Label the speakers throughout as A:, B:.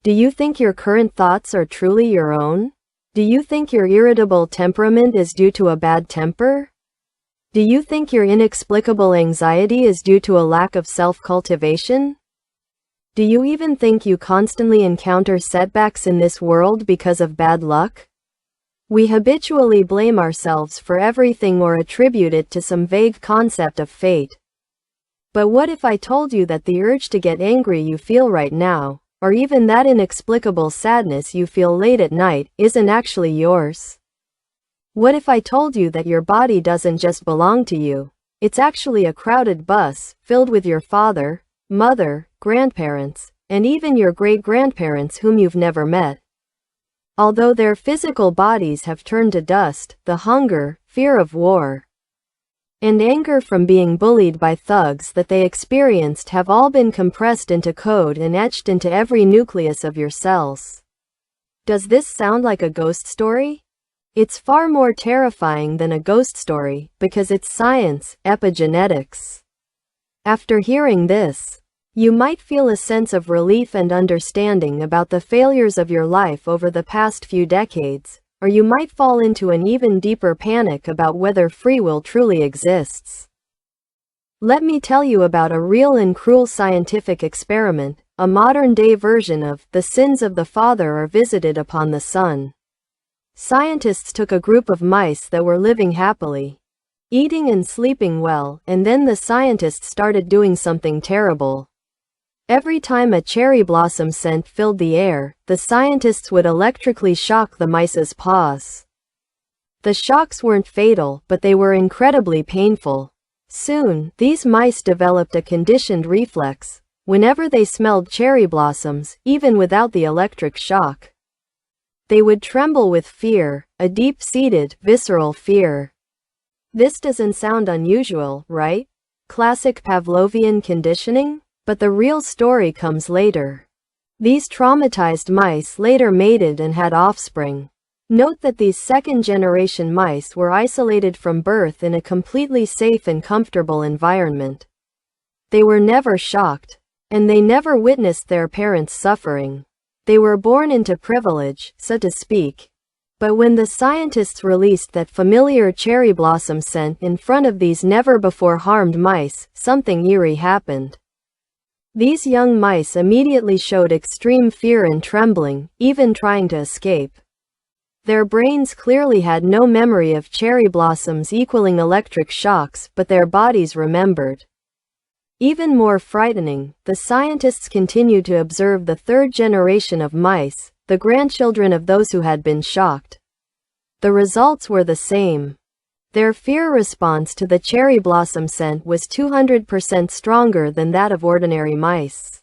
A: Do you think your current thoughts are truly your own? Do you think your irritable temperament is due to a bad temper? Do you think your inexplicable anxiety is due to a lack of self-cultivation? Do you even think you constantly encounter setbacks in this world because of bad luck? We habitually blame ourselves for everything or attribute it to some vague concept of fate. But what if I told you that the urge to get angry you feel right now, or even that inexplicable sadness you feel late at night, isn't actually yours? What if I told you that your body doesn't just belong to you? It's actually a crowded bus, filled with your father, mother, grandparents, and even your great-grandparents whom you've never met. Although their physical bodies have turned to dust, the hunger, fear of war, and anger from being bullied by thugs that they experienced have all been compressed into code and etched into every nucleus of your cells. Does this sound like a ghost story? It's far more terrifying than a ghost story, because it's science, epigenetics. After hearing this, you might feel a sense of relief and understanding about the failures of your life over the past few decades, or you might fall into an even deeper panic about whether free will truly exists. Let me tell you about a real and cruel scientific experiment, a modern-day version of "the sins of the father are visited upon the son." Scientists took a group of mice that were living happily, eating and sleeping well, and then the scientists started doing something terrible. Every time a cherry blossom scent filled the air, the scientists would electrically shock the mice's paws. The shocks weren't fatal, but they were incredibly painful. Soon, these mice developed a conditioned reflex. Whenever they smelled cherry blossoms, even without the electric shock, they would tremble with fear, a deep-seated, visceral fear. This doesn't sound unusual, right? Classic Pavlovian conditioning? But the real story comes later. These traumatized mice later mated and had offspring. Note that these second-generation mice were isolated from birth in a completely safe and comfortable environment. They were never shocked, and they never witnessed their parents suffering. They were born into privilege, so to speak. But when the scientists released that familiar cherry blossom scent in front of these never-before-harmed mice, something eerie happened. These young mice immediately showed extreme fear and trembling, even trying to escape. Their brains clearly had no memory of cherry blossoms equaling electric shocks, but their bodies remembered. Even more frightening, the scientists continued to observe the third generation of mice, the grandchildren of those who had been shocked. The results were the same. Their fear response to the cherry blossom scent was 200% stronger than that of ordinary mice.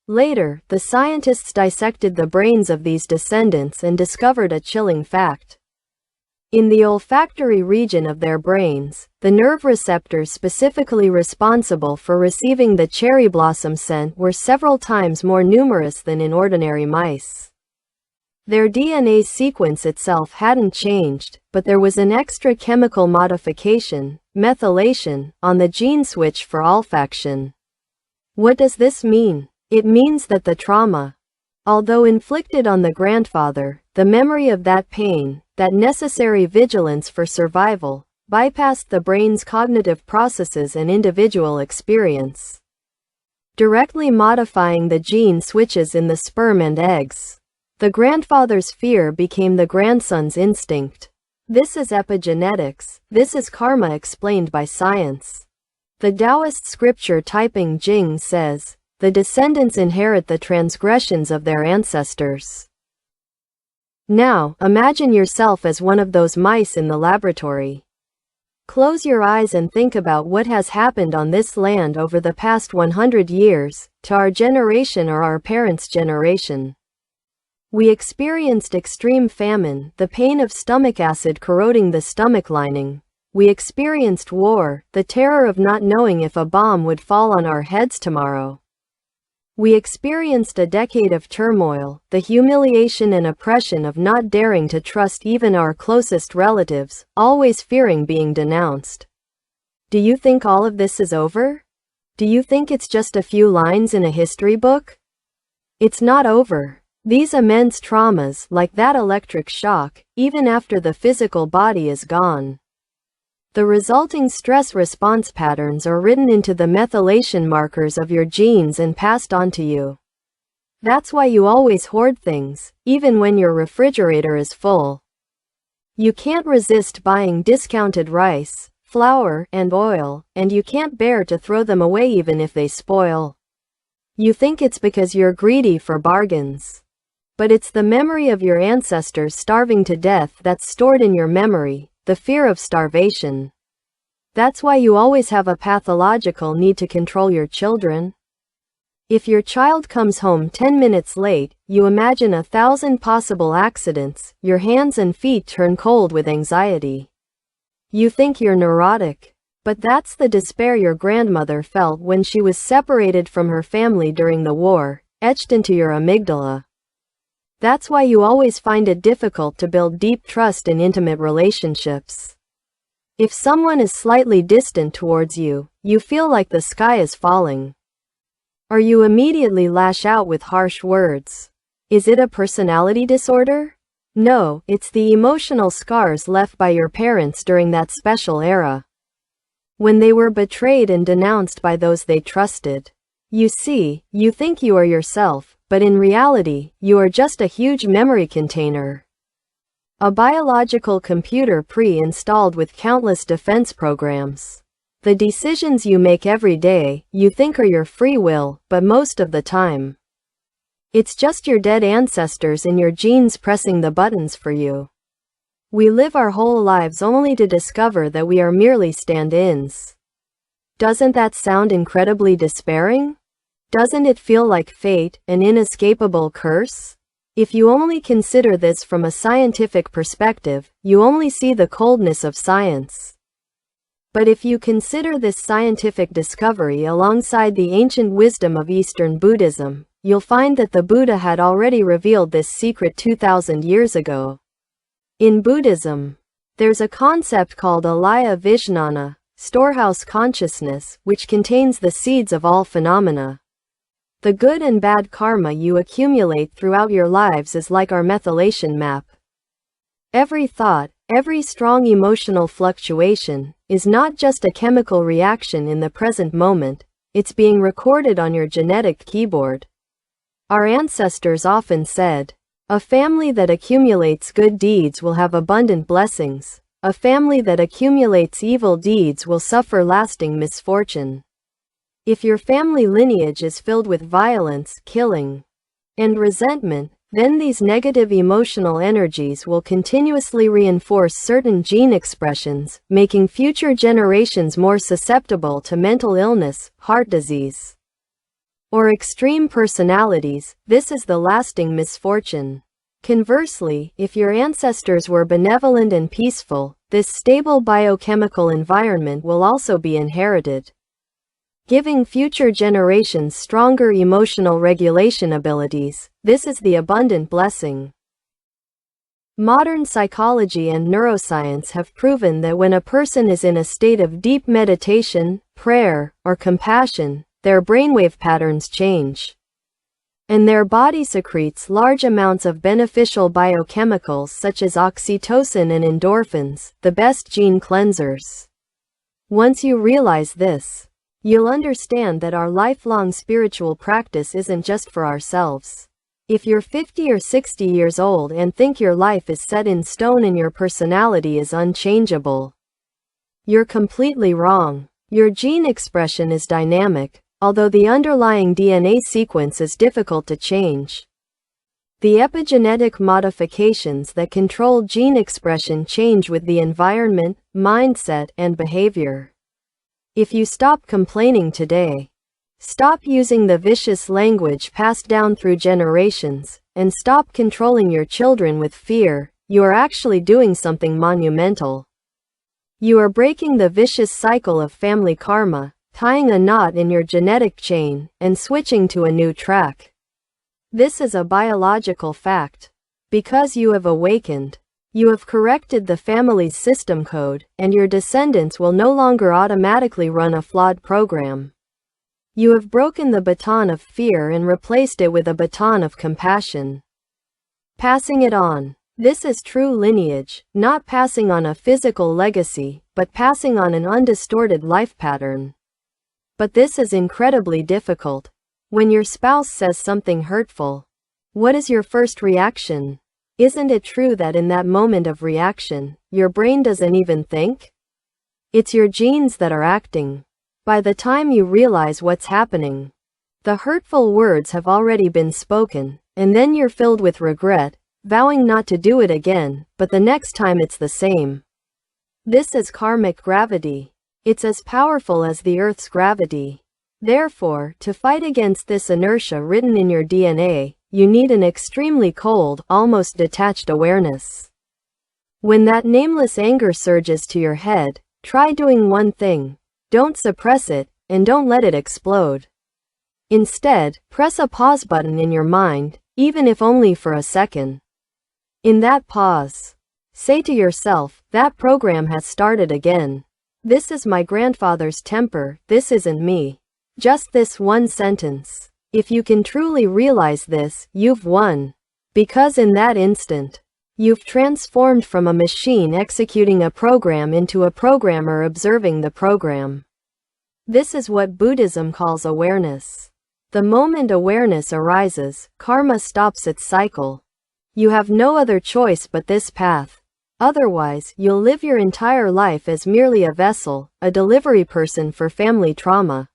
A: Later, the scientists dissected the brains of these descendants and discovered a chilling fact. In the olfactory region of their brains, the nerve receptors specifically responsible for receiving the cherry blossom scent were several times more numerous than in ordinary mice. Their DNA sequence itself hadn't changed, but there was an extra chemical modification, methylation, on the gene switch for olfaction. What does this mean? It means that the trauma, although inflicted on the grandfather, the memory of that pain, that necessary vigilance for survival, bypassed the brain's cognitive processes and individual experience, directly modifying the gene switches in the sperm and eggs. The grandfather's fear became the grandson's instinct. This is epigenetics. This is karma explained by science. The Taoist scripture Taiping Jing says, "The descendants inherit the transgressions of their ancestors." Now, imagine yourself as one of those mice in the laboratory. Close your eyes and think about what has happened on this land over the past 100 years, to our generation or our parents' generation. We experienced extreme famine, the pain of stomach acid corroding the stomach lining. We experienced war, the terror of not knowing if a bomb would fall on our heads tomorrow. We experienced a decade of turmoil, the humiliation and oppression of not daring to trust even our closest relatives, always fearing being denounced. Do you think all of this is over? Do you think it's just a few lines in a history book? It's not over. These immense traumas, like that electric shock, even after the physical body is gone. The resulting stress response patterns are written into the methylation markers of your genes and passed on to you. That's why you always hoard things, even when your refrigerator is full. You can't resist buying discounted rice, flour, and oil, and you can't bear to throw them away even if they spoil. You think it's because you're greedy for bargains. But it's the memory of your ancestors starving to death that's stored in your memory, the fear of starvation. That's why you always have a pathological need to control your children. If your child comes home 10 minutes late, you imagine 1,000 possible accidents, your hands and feet turn cold with anxiety. You think you're neurotic. But that's the despair your grandmother felt when she was separated from her family during the war, etched into your amygdala. That's why you always find it difficult to build deep trust in intimate relationships. If someone is slightly distant towards you, you feel like the sky is falling. Or you immediately lash out with harsh words. Is it a personality disorder? No, it's the emotional scars left by your parents during that special era, when they were betrayed and denounced by those they trusted. You see, you think you are yourself, but in reality, you are just a huge memory container. A biological computer pre-installed with countless defense programs. The decisions you make every day, you think are your free will, but most of the time, it's just your dead ancestors in your genes pressing the buttons for you. We live our whole lives only to discover that we are merely stand-ins. Doesn't that sound incredibly despairing? Doesn't it feel like fate, an inescapable curse? If you only consider this from a scientific perspective, you only see the coldness of science. But if you consider this scientific discovery alongside the ancient wisdom of Eastern Buddhism, you'll find that the Buddha had already revealed this secret 2,000 years ago. In Buddhism, there's a concept called alaya vijnana, storehouse consciousness, which contains the seeds of all phenomena. The good and bad karma you accumulate throughout your lives is like our methylation map. Every thought, every strong emotional fluctuation, is not just a chemical reaction in the present moment, it's being recorded on your genetic keyboard. Our ancestors often said, "A family that accumulates good deeds will have abundant blessings. A family that accumulates evil deeds will suffer lasting misfortune." If your family lineage is filled with violence, killing, and resentment, then these negative emotional energies will continuously reinforce certain gene expressions, making future generations more susceptible to mental illness, heart disease, or extreme personalities. This is the lasting misfortune. Conversely, if your ancestors were benevolent and peaceful, this stable biochemical environment will also be inherited, giving future generations stronger emotional regulation abilities. This is the abundant blessing. Modern psychology and neuroscience have proven that when a person is in a state of deep meditation, prayer, or compassion, their brainwave patterns change, and their body secretes large amounts of beneficial biochemicals such as oxytocin and endorphins, the best gene cleansers. Once you realize this, you'll understand that our lifelong spiritual practice isn't just for ourselves. If you're 50 or 60 years old and think your life is set in stone and your personality is unchangeable, you're completely wrong. Your gene expression is dynamic, although the underlying DNA sequence is difficult to change. The epigenetic modifications that control gene expression change with the environment, mindset, and behavior. If you stop complaining today, stop using the vicious language passed down through generations, and stop controlling your children with fear, you are actually doing something monumental. You are breaking the vicious cycle of family karma, tying a knot in your genetic chain, and switching to a new track. This is a biological fact. Because you have awakened, you have corrected the family's system code, and your descendants will no longer automatically run a flawed program. You have broken the baton of fear and replaced it with a baton of compassion. Passing it on. This is true lineage, not passing on a physical legacy, but passing on an undistorted life pattern. But this is incredibly difficult. When your spouse says something hurtful, what is your first reaction? Isn't it true that in that moment of reaction, your brain doesn't even think? It's your genes that are acting. By the time you realize what's happening, the hurtful words have already been spoken, and then you're filled with regret, vowing not to do it again, but the next time it's the same. This is karmic gravity. It's as powerful as the Earth's gravity. Therefore, to fight against this inertia written in your DNA, you need an extremely cold, almost detached awareness. When that nameless anger surges to your head, try doing one thing. Don't suppress it, and don't let it explode. Instead, press a pause button in your mind, even if only for a second. In that pause, say to yourself, that program has started again. This is my grandfather's temper, this isn't me. Just this one sentence. If you can truly realize this, you've won. Because in that instant, you've transformed from a machine executing a program into a programmer observing the program. This is what Buddhism calls awareness. The moment awareness arises, karma stops its cycle. You have no other choice but this path. Otherwise, you'll live your entire life as merely a vessel, a delivery person for family trauma.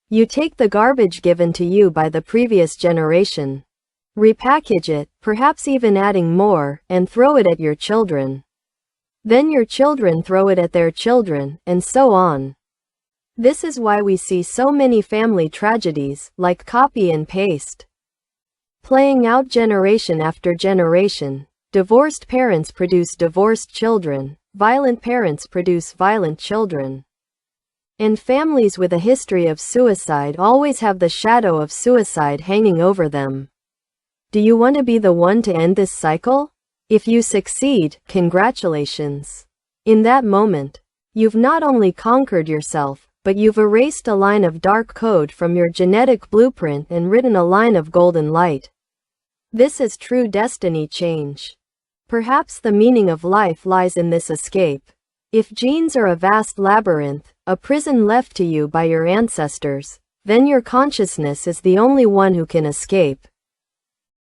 A: You take the garbage given to you by the previous generation, repackage it, perhaps even adding more, and throw it at your children. Then your children throw it at their children, and so on. This is why we see so many family tragedies, like copy and paste, playing out generation after generation. Divorced parents produce divorced children, violent parents produce violent children. And families with a history of suicide always have the shadow of suicide hanging over them. Do you want to be the one to end this cycle? If you succeed, congratulations. In that moment, you've not only conquered yourself, but you've erased a line of dark code from your genetic blueprint and written a line of golden light. This is true destiny change. Perhaps the meaning of life lies in this escape. If genes are a vast labyrinth, a prison left to you by your ancestors, then your consciousness is the only one who can escape.